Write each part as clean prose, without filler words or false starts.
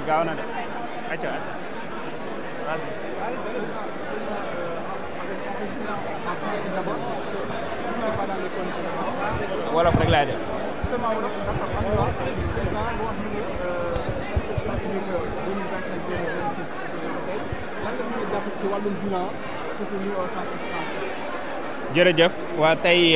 gaaw na de acca wolof rek laay def. jërëjëf waa tey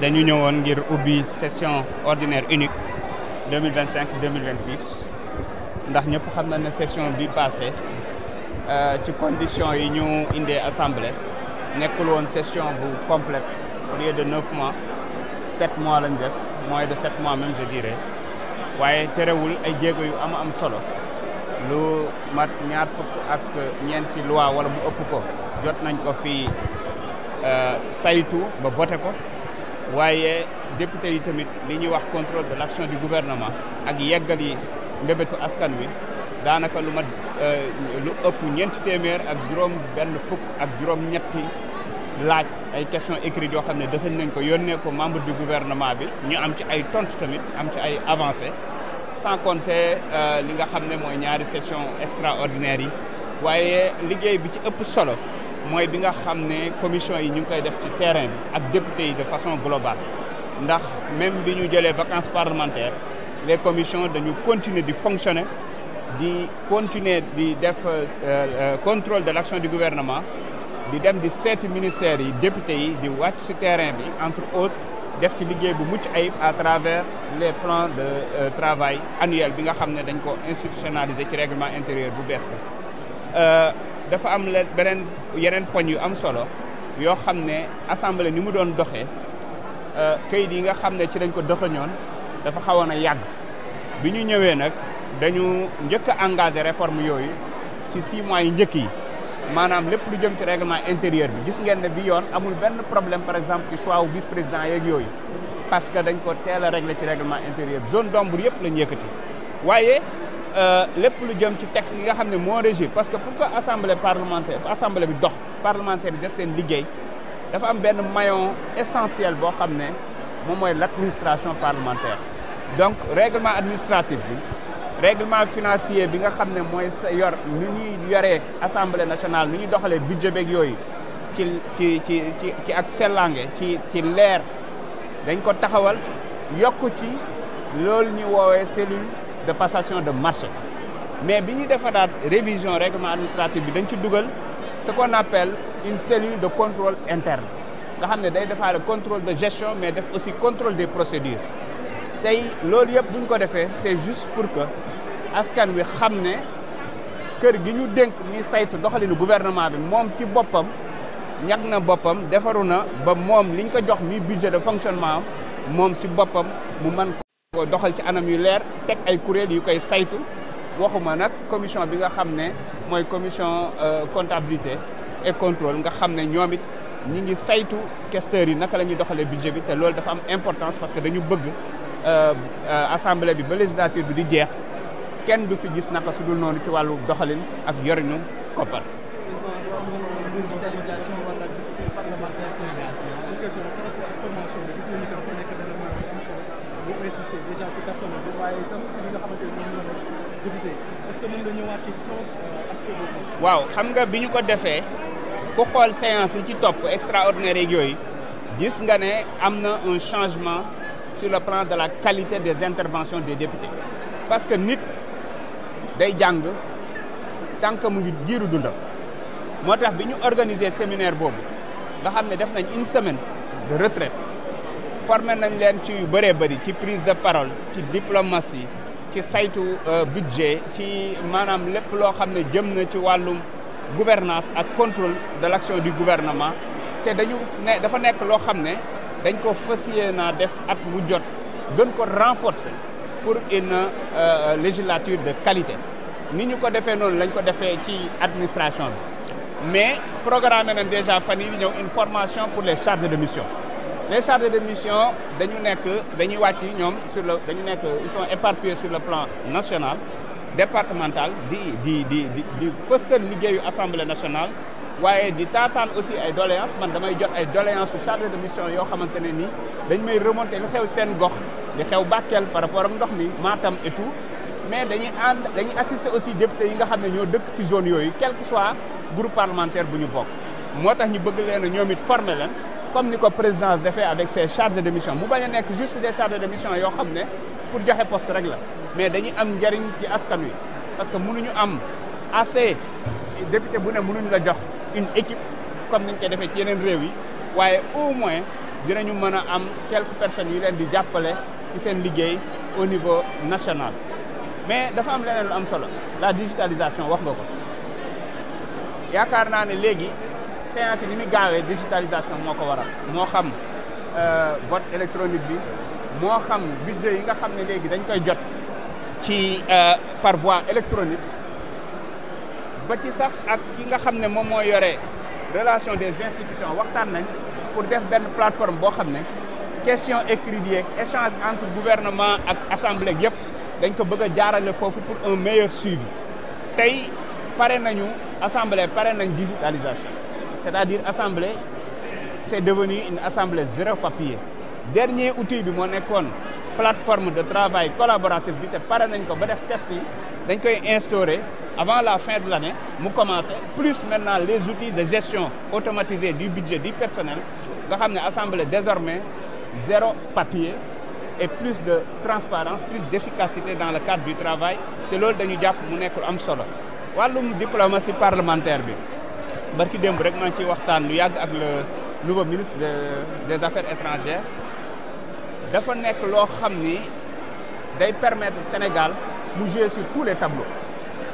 dañu ñëwoon ngir ubbi session ordinaire unique 2025-2026 ndax ñëpp xam na ne session bi passé ci conditions yi ñu indee assemblée nekkul woon session bu complète au lieu de 9 mois 7 mois lañ def moins de 7 mois même je dirais waaye terewul ay jéego yu am solo lu mat ñaar fukk ak ñeenti loi wala bu ëpp ko jot nañ ko fi saytu ba voté ko waaye député yi tamit li ñuy wax contrôle de l'action du gouvernement ak yeggal yi mbébétu askan wi daanaka lu mat lu ëpp ñeenti téeméer ak juróom benn fukk ak juróom ñetti laaj ay questions écrites yoo xam ne dëxëñ nañ ko yónnee ko membre du gouvernement bi ñu am ci ay tontu tamit am ci ay avancées sans compter li nga xam ne mooy ñaari session extraordinaire yi waaye liggéey bi ci ëpp solo mooy bi nga xam ne commission yi ñu ngi koy def ci terrain bi ak député yi de façon globale ndax même bi ñu jëlee vacances parlementaires les commissions dañu continuer di fonctionner di continuer di def contrôle de l'action du gouvernement di dem di seeti ministères yi député yi di wàcc ci terrain bi entre autres def ci liggéey bu mucc ayib à travers les plans de travail annuel bi nga xam ne dañ ko institutionnaliser ci règlement intérieur bu bees la dafa am yeneen poñ yu am solo yoo xam ne assemblée ni mu doon doxee kayit yi nga xam ne ci lañ ko doxañoon dafa xawoon a yàgg bi ñu ñëwee nag dañu njëkk a engagé réforme yooyu ci 6 mois yi njëkk yi maanaam lépp lu jëm ci règlement intérieur bi gis ngeen ne bi yoon amul benn problème par exemple ci choix wu vice président yeeg yooyu parce que dañ ko teel a réglé ci règlement intérieur bi zone d'ombre yëpp lañ yëkkati waaye lépp lu jëm ci texte yi nga xam ne moo régir parce que pour que assemblée bi dox parlementaire yi def seen liggéey dafa am benn maillon essentiel boo xam ne moom mooy l'administration parlementaire donc règlement administratif bi règlement financier bi nga xam ne mooy sa yor ni ñuy yoree assemblée nationale ni ñuy doxalee budget beeg yooyu ci ak sellange ci leer dañ ko taxawal yokk ci loolu ñu woowee cellule de passation de marché mais bi ñu defaraat révision règlement administratif bi dañ ci dugal ce qu'on appelle une cellule de contrôle interne nga xam ne day defaale contrôle de gestion mais def aussi contrôle des procédures tey loolu yëpp bu ñu ko defee c'est juste pour que askan wi xam ne kër gi ñu dénk muy saytu doxalinu gouvernement bi moom ci boppam ñag na boppam defaru na ba moom liñ ko jox mi budget de fonctionnement moom si boppam mu mën ko doxal ci anam yu leer teg ay kuréel yu koy saytu waxuma nag commission bi nga xam ne mooy commission comptabilité et contrôle nga xam ne ñoom it ñi ngi saytu questeurs yi naka la ñuy doxalee budget bi te loolu dafa am importance parce que dañu bëgg assemblée bi ba législature bi di jeex kenn du fi gis naka su dul noonu ci wàllu doxalin ak yorinu koppar. digitalisation wala parlementaire bu insister déjà ci personne bi waaye itam ci li nga xamante ne moom la député est-ce que mën nga ñëwaat ci sens aspect boobu. waaw xam nga bi ñu ko defee ku xool séance yi ci topp extraordinaire yeeg yooyu gis nga ne am na un changement sur le plan de la qualité des interventions des députés parce que nit day jàng tant que mu ngi giiru dundam moo tax bi ñu organiser séminaire boobu nga xam ne def nañ une semaine de retraite formé nañ leen ci yu bëree bëri ci prise de parole ci diplomatie ci saytu budget ci maanaam lépp loo xam ne jëm na ci wàllum gouvernance ak contrôle de l'action du gouvernement te dafa nekk loo xam ne dañ ko fas yéene def at mu jot gën ko renforcer pour une législature de qualité ni ñu ko defee noonu lañ ko defee ci administration bi mais programmé nañ déjà fan yii di ñëw une formation pour les chargés de mission les chargés de mission dañuy wàcc ñoom ils sont éparpillés sur le plan national départemental di fësal liggéeyu assemblée nationale waaye di taataan aussi ay doléances man damay jot ay doléances su chargé de mission yoo xamante ne nii dañ may remonter li xew seen gox li xew Bakel par rapport ak ndox mi Matam et tout mais dañuy assister aussi député yi nga xam ne ñoo dëkk ci zone yooyu quel que soit groupe parlementaire bu ñu bokk moo tax ñu bëgg leen a ñoom it former leen comme ni ko présidence defee avec ses chargés de mission mu bañ a nekk juste des chargés de mission yoo xam ne pour joxe poste rek la mais dañuy am njariñ ci askan wi parce que mënuñu am assez député bu ne mënuñu la jox une équipe comme niñ koy defee ci yeneen réew yi waaye au moins dinañu mën a am quelques personnes yu leen di jàppale ci seen liggéey au niveau national mais dafa am leneen lu am solo la digitalisation wax nga ko yaakaar naa ne léegi séance yi ni muy gaawee digitalisation moo ko waral moo xam vote électronique bi moo xam budget yi nga xam ne léegi dañ koy jot ci par voie électronique ba ci sax ak ki nga xam ne moom moo yore relation des institutions waxtaan nañ pour def benn plateforme boo xam ne question écrite yeeg échange entre gouvernement ak assemblée yëpp dañ ko bëgg a jaarale foofu pour un meilleur suivi tey pare nañu assemblée pare nañ digitalisation c'est-à-dire assemblée c'est devenu une assemblée zéro papier dernier outil bi moo nekkoon plateforme de travail collaboratif bi te pare nañ ko ba def test yi dañ koy instaurer avant la fin de l'année mu commencer plus maintenant les outils de gestion automatisée du budget du personnel nga xam ne assemblée désormais zéro papier et plus de transparence plus d'efficacité dans le cadre du travail te loolu dañu jàpp mu nekk lu am solo wàllum diplomatie parlementaire bi barki démb rek maa ngi ciy waxtaan lu yàgg ak le nouveau ministre des affaires étrangères dafa nekk loo xam ni day permettre Sénégal mu jouer sur tous les tableaux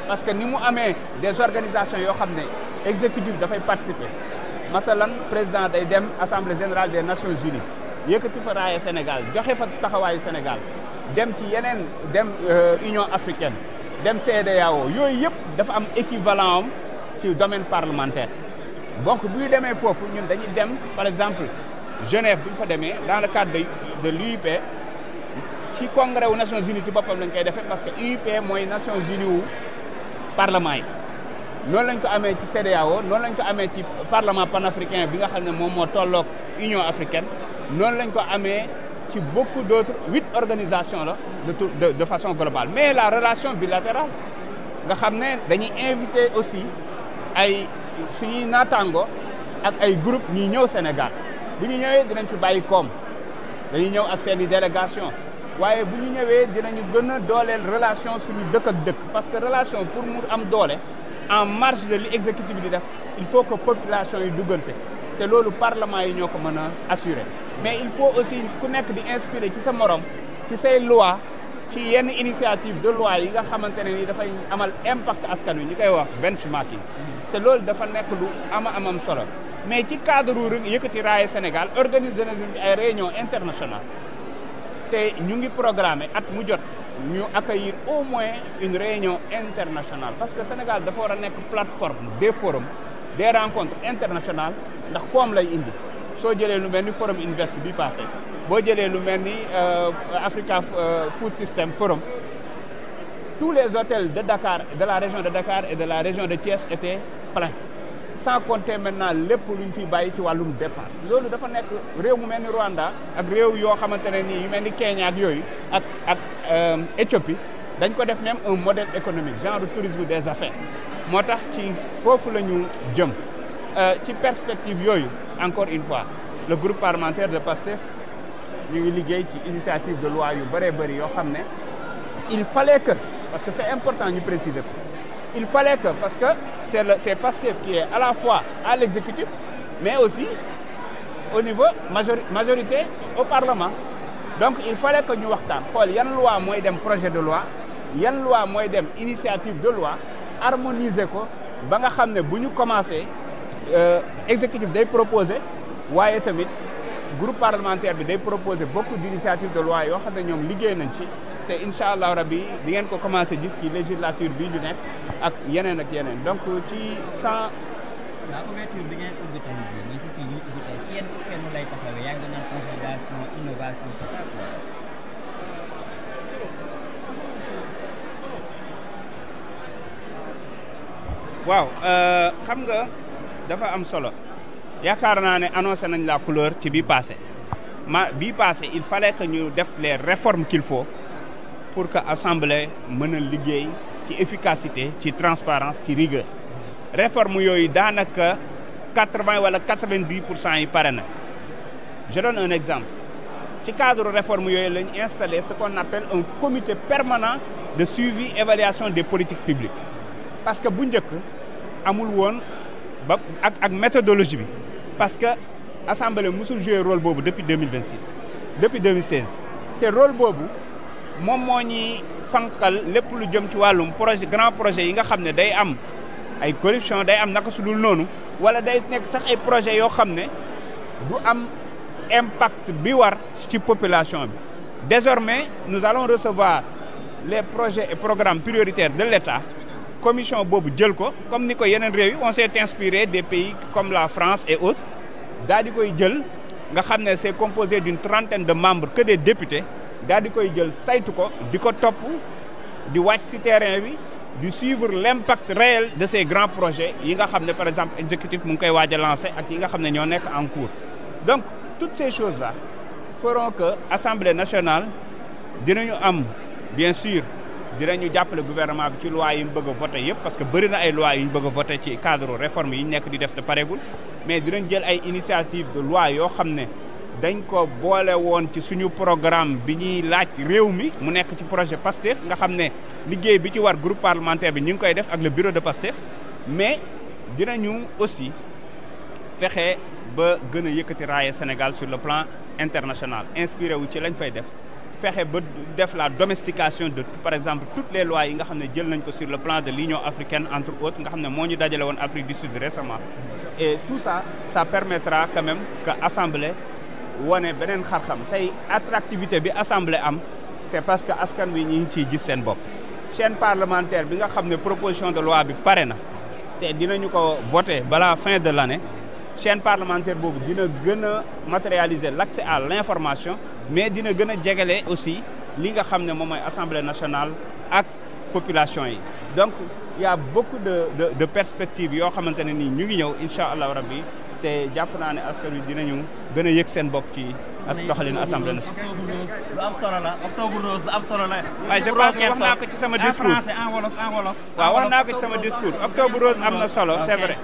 parce que ni mu amee des organisations yoo xam ne exécutif dafay participer masalan président day dem assemblée générale des Nations Unies yëkkati fa raaya Sénégal joxe fa taxawaayu Sénégal dem ci yeneen dem Union africaine dem CEDEAO yooyu yëpp dafa am équivalent am ci domaine parlementaire donc buy demee foofu ñun dañuy dem par exemple Genève bu ñu fa demee dans le cadre de l'UIP ci congrès wu Nations Unies ci boppam lañ koy defee parce que UIP mooy Nations Unies wu parlement yi noonu lañ ko amee ci CEDEAO noonu lañ ko amee ci parlement panafricain bi nga xam ne moom moo tolloog Union africaine noonu lañ ko amee ci beaucoup d'autres 8 organisations la de façon globale mais la relation bilatérale nga xam ne dañuy invité aussi ay suñuy naataango ak ay groupe ñuy ñëw Sénégal bu ñu ñëwee dinañ fi bàyyi koom dañuy ñëw ak seen i délégation waaye bu ñu ñëwee dinañu gën a dooleel relation suñu dëkk ak dëkk parce que relation pour mu am doole en marge de li exécutif bi di def il faut que population yi duggante te loolu parlement yi ñoo ko mën a assurer mais il faut aussi ku nekk di inspirer ci sa morom ci say loi ci yenn initiative de loi yi nga xamante ne ni dafay amal impact askan wi ñu koy wax benchmarking te loolu dafa nekk lu amam solo mais ci cadre rek yëkkati raaya Sénégal organiser nañu ci ay réunion internationale te ñu ngi programmer at mu jot ñu accueillir au moins une réunion internationale parce que Sénégal dafa war a nekk plateforme des forums des rencontres internationales ndax koom lay indi soo jëlee lu mel ni forum Invest bi passé boo jëlee lu mel ni Africa Food System Forum tous les hôtels de Dakar de la région de Dakar et de la région de Thiès étaient pleins sans compter maintenant lépp lu ñu fiy bàyyi ci wàllum dépense loolu dafa nekk réew mu mel ni Rwanda ak réew yoo xamante ne nii yu mel ni Kenya ak yooyu ak Éthiopie dañ ko def même un modèle économique genre tourisme des affaires moo tax ci foofu la ñu jëm ci perspective yooyu encore une fois le groupe parlementaire de PASTEF ñu ngi liggéey ci initiative de loi yu bëree bëri yoo xam ne il fallait que parce que c'est important ñu préciser ko il fallait que parce que c'est PASTEF qui est à la fois à l'exécutif mais aussi au niveau majorité au Parlement donc il fallait que ñu waxtaan xool yan loi mooy dem projet de loi yan loi mooy dem initiative de loi harmoniser ko ba nga xam ne bu ñu commencé exécutif day proposer waaye tamit groupe parlementaire bi day proposer beaucoup d'initiatives de loi yoo xam ne ñoom liggéey nañ ci te incha allah rabbi di ngeen ko commencé gis ci législature bii ñu nekk ak yeneen donc ci sans. waaw ouverture bi ngeen ubbi tey jii ñu fi ñu ubbi tey kenn lay taxawee yaa ngi naan consolidation innovation tout ça quoi. waaw xam nga dafa am solo yaakaar naa ne annoncé nañ la couleur ci bii passé bii passé il fallait que ñu def les réformes qu'il faut pour que assemblée mën a liggéey ci efficacité ci transparence ci rigueur réforme yooyu daanaka 80 wala 90% yi pare na. Je donne un exemple ci cadre réforme yooyu lañ installé ce qu'on appelle un comité permanent de suivi évaluation des politiques publiques parce que bu njëkk amul woon ba ak méthodologie bi parce que assemblée musul jouer rôle boobu depuis 2016 te rôle boobu moom moo ñuy fanqal lépp lu jëm ci wàllum projet grand projet yi nga xam ne day am ay corruption day am naka su dul noonu wala day nekk sax ay projet yoo xam ne du am impact bi war ci population bi. Désormais nous allons recevoir les projets et programmes prioritaires de l'État commission boobu jël ko comme ni ko yeneen réew yi on s'est inspiré des pays comme la France et autres daal di koy jël nga xam ne c'est composé d'une trentaine de membres que des députés daal di koy jël saytu ko di ko topp di wàcc ci terrain bi di suivre l'impact réel de ces grands projets yi nga xam ne par exemple exécutif mu ngi koy waaj a lancer ak yi nga xam ne ñoo nekk en cours. Donc toutes ces choses-là feront que Assemblée nationale dinañu am bien sûr dinañu jàppale gouvernement bi ci loi yi mu bëgg a voter yëpp parce que bëri na ay lois yu ñu bëgg a voter ci cadre réforme yi ñu nekk di def te paregul mais dinañ jël ay initiative de loi yoo xam ne dañ ko boole woon ci suñu programme bi ñuy laaj réew mi mu nekk ci projet PASTEF nga xam ne liggéey bi ci war groupe parlementaire bi ñu ngi koy def ak le bureau de PASTEF mais dinañu aussi fexe ba gën a yëkkati raaye Sénégal sur le plan international inspiré wu ci lañ fay def fexe ba def la domestication de par exemple toutes les lois yi nga xam ne jël nañ ko sur le plan de l'Union africaine entre autres nga xam ne moo ñu dajale woon Afrique du Sud récemment et tout ça ça permettra quand même que assemblée wane beneen xar-xam tey attractivité bi assemblée am c'est parce que askan wi ñi ngi ciy gis seen bopp chaîne parlementaire bi nga xam ne proposition de loi bi pare na te dinañu ko voter balaa fin de l'année chaîne parlementaire boobu dina gën a matérialiser l'accès à l'information mais dina gën a jegele aussi li nga xam ne moom mooy assemblée nationale ak population yi donc il y a beaucoup de perspectives yoo xamante ne nii ñu ngi ñëw incha allah rabbi te jàpp naa ne askan wi dinañu gën a yëg seen bopp ci doxalinu assemblée nationale. lu am solo la octobre rose lu am solo la. waaye je pense que wax naa ko ci sama discours en wolof. waaw wax naa ko ci sama discours octobre rose am na solo c'est vrai.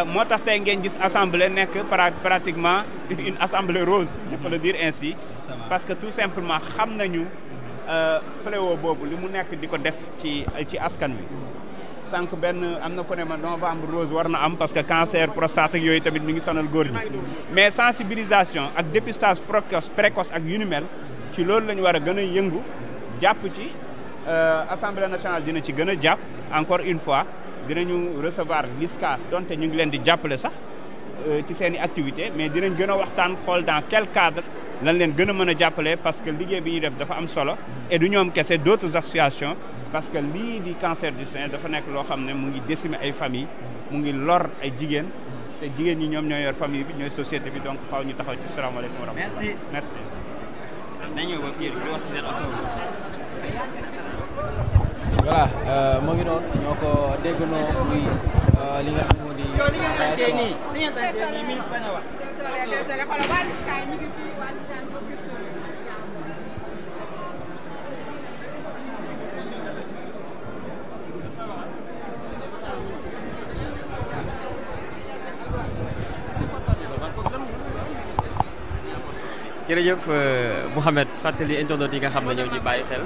moo tax tey ngeen gis assemblée nekk pratiquement une assemblée rose je peux le dire ainsi parce que tout simplement xam nañu fléau boobu li mu nekk di ko def ci askan wi sànq benn am na ko ne ma novembre rose war na am parce que cancer prostate ak yooyu tamit mi ngi sonal góor ñi mais sensibilisation ak dépistage précoce ak yu ni mel ci loolu la ñu war a gën a yëngu jàpp ci assemblée nationale dina ci gën a jàpp encore une fois dinañu recevoir l'ISCA donte ñu ngi leen di jàppale sax ci seen i activité mais dinañ gën a waxtaan xool dans quel cadre lañ leen gën a mën a jàppale parce que liggéey bi ñuy def dafa am solo et du ñoom kese d'autres associations parce que lii di cancer du sein dafa nekk loo xam ne mu ngi décimer ay famille mu ngi lor ay jigéen te jigéen ñi ñoom ñoo yor famille bi ñooy société bi donc faaw ñu taxaw ci salaamaaleykum wa rahmatulah. merci. nañu ba fii di wax ci seen voilà mu ngi noonu ñoo ko déggandoo muy li nga xam moo di jërëjëf Mouhamed fàttali internautes yi nga xam ne ñoo ñu bàyyi xel